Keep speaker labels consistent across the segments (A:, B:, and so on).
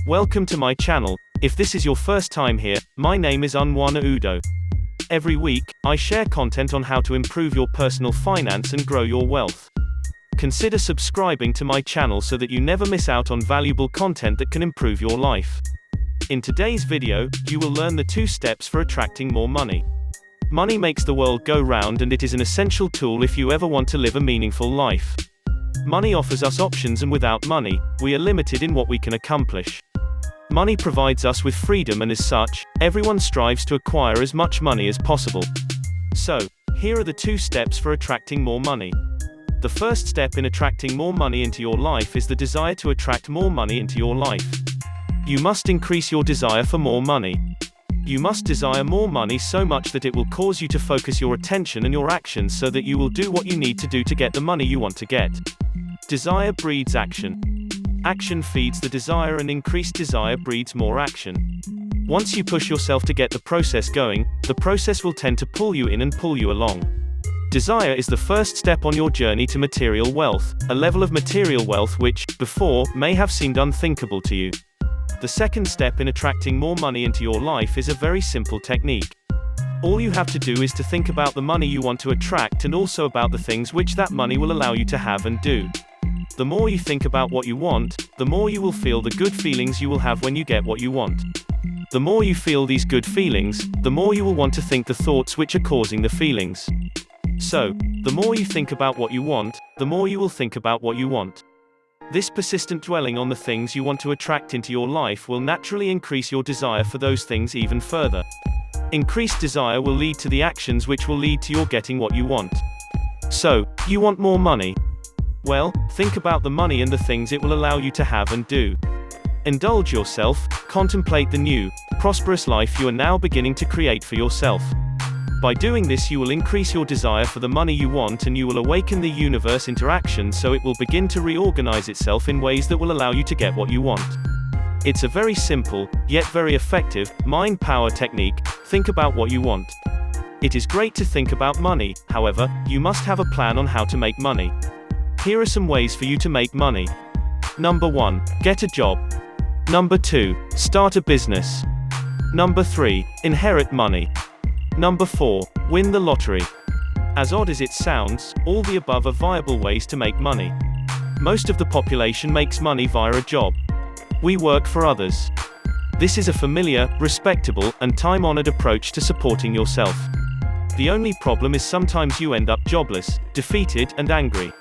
A: Welcome to my channel. If this is your first time here, my name is Udoh. Every week, I share content on how to improve your personal finance and grow your wealth. Consider subscribing to my channel so that you never miss out on valuable content that can improve your life. In today's video, you will learn the 2 steps for attracting more money. Money makes the world go round, and it is an essential tool if you ever want to live a meaningful life. Money offers us options, and without money, we are limited in what we can accomplish. Money provides us with freedom, and as such, everyone strives to acquire as much money as possible. So, here are the 2 steps for attracting more money. The first step in attracting more money into your life is the desire to attract more money into your life. You must increase your desire for more money. You must desire more money so much that it will cause you to focus your attention and your actions so that you will do what you need to do to get the money you want to get. Desire breeds action. Action feeds the desire, and increased desire breeds more action. Once you push yourself to get the process going, the process will tend to pull you in and pull you along. Desire is the first step on your journey to material wealth, a level of material wealth which, before, may have seemed unthinkable to you. The second step in attracting more money into your life is a very simple technique. All you have to do is to think about the money you want to attract, and also about the things which that money will allow you to have and do. The more you think about what you want, the more you will feel the good feelings you will have when you get what you want. The more you feel these good feelings, the more you will want to think the thoughts which are causing the feelings. So, the more you think about what you want, the more you will think about what you want. This persistent dwelling on the things you want to attract into your life will naturally increase your desire for those things even further. Increased desire will lead to the actions which will lead to your getting what you want. So, you want more money? Well, think about the money and the things it will allow you to have and do. Indulge yourself, contemplate the new, prosperous life you are now beginning to create for yourself. By doing this, you will increase your desire for the money you want, and you will awaken the universe into action, so it will begin to reorganize itself in ways that will allow you to get what you want. It's a very simple, yet very effective, mind power technique. Think about what you want. It is great to think about money, however, you must have a plan on how to make money. Here are some ways for you to make money. Number 1. Get a job. Number 2. Start a business. Number 3. Inherit money. Number 4. Win the lottery. As odd as it sounds, all the above are viable ways to make money. Most of the population makes money via a job. We work for others. This is a familiar, respectable, and time-honored approach to supporting yourself. The only problem is sometimes you end up jobless, defeated, and angry.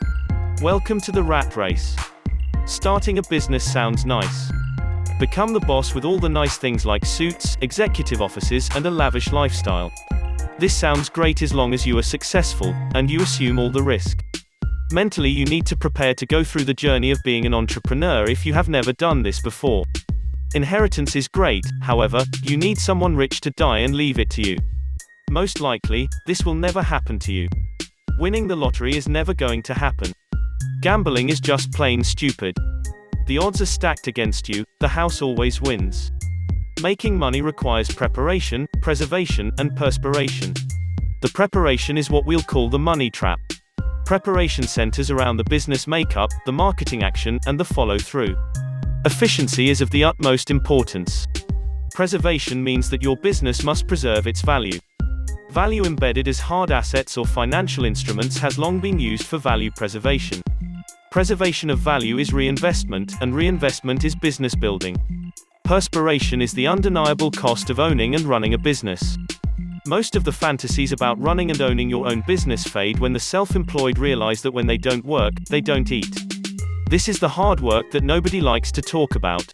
A: Welcome to the rat race. Starting a business sounds nice. Become the boss with all the nice things like suits, executive offices, and a lavish lifestyle. This sounds great as long as you are successful, and you assume all the risk. Mentally, you need to prepare to go through the journey of being an entrepreneur if you have never done this before. Inheritance is great, however, you need someone rich to die and leave it to you. Most likely, this will never happen to you. Winning the lottery is never going to happen. Gambling is just plain stupid. The odds are stacked against you, the house always wins. Making money requires preparation, preservation, and perspiration. The preparation is what we'll call the money trap. Preparation centers around the business makeup, the marketing action, and the follow-through. Efficiency is of the utmost importance. Preservation means that your business must preserve its value. Value embedded as hard assets or financial instruments has long been used for value preservation. Preservation of value is reinvestment, and reinvestment is business building. Perspiration is the undeniable cost of owning and running a business. Most of the fantasies about running and owning your own business fade when the self-employed realize that when they don't work, they don't eat. This is the hard work that nobody likes to talk about.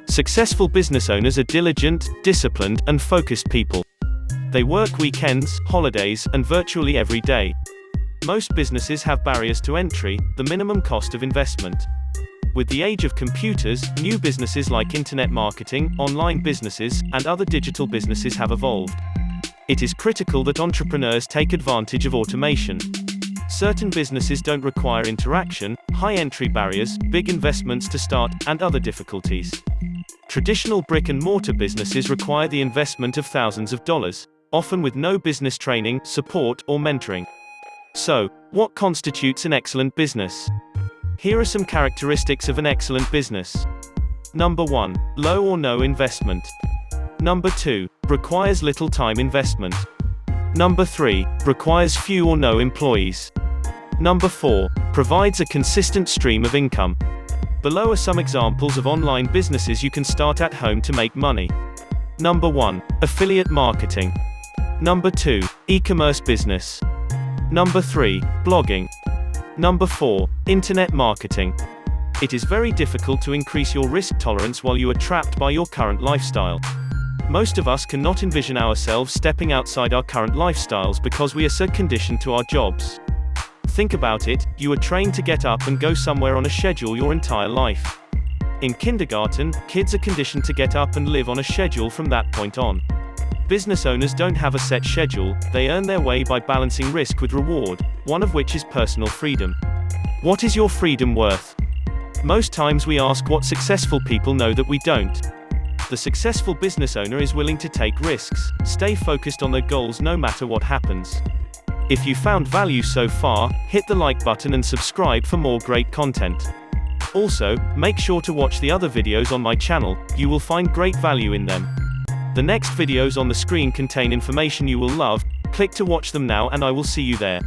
A: Successful business owners are diligent, disciplined, and focused people. They work weekends, holidays, and virtually every day. Most businesses have barriers to entry, the minimum cost of investment. With the age of computers, new businesses like internet marketing, online businesses, and other digital businesses have evolved. It is critical that entrepreneurs take advantage of automation. Certain businesses don't require interaction, high entry barriers, big investments to start, and other difficulties. Traditional brick-and-mortar businesses require the investment of thousands of dollars, often with no business training, support, or mentoring. So, what constitutes an excellent business? Here are some characteristics of an excellent business. Number 1. Low or no investment. Number 2. Requires little time investment. Number 3. Requires few or no employees. Number 4. Provides a consistent stream of income. Below are some examples of online businesses you can start at home to make money. Number 1. Affiliate marketing. Number 2. E-commerce business. Number 3. Blogging. Number 4. Internet marketing. It is very difficult to increase your risk tolerance while you are trapped by your current lifestyle. Most of us cannot envision ourselves stepping outside our current lifestyles because we are so conditioned to our jobs. Think about it, you are trained to get up and go somewhere on a schedule your entire life. In kindergarten, kids are conditioned to get up and live on a schedule from that point on. Business owners don't have a set schedule, they earn their way by balancing risk with reward, one of which is personal freedom. What is your freedom worth? Most times we ask what successful people know that we don't. The successful business owner is willing to take risks, stay focused on their goals no matter what happens. If you found value so far, hit the like button and subscribe for more great content. Also, make sure to watch the other videos on my channel, you will find great value in them. The next videos on the screen contain information you will love, click to watch them now and I will see you there.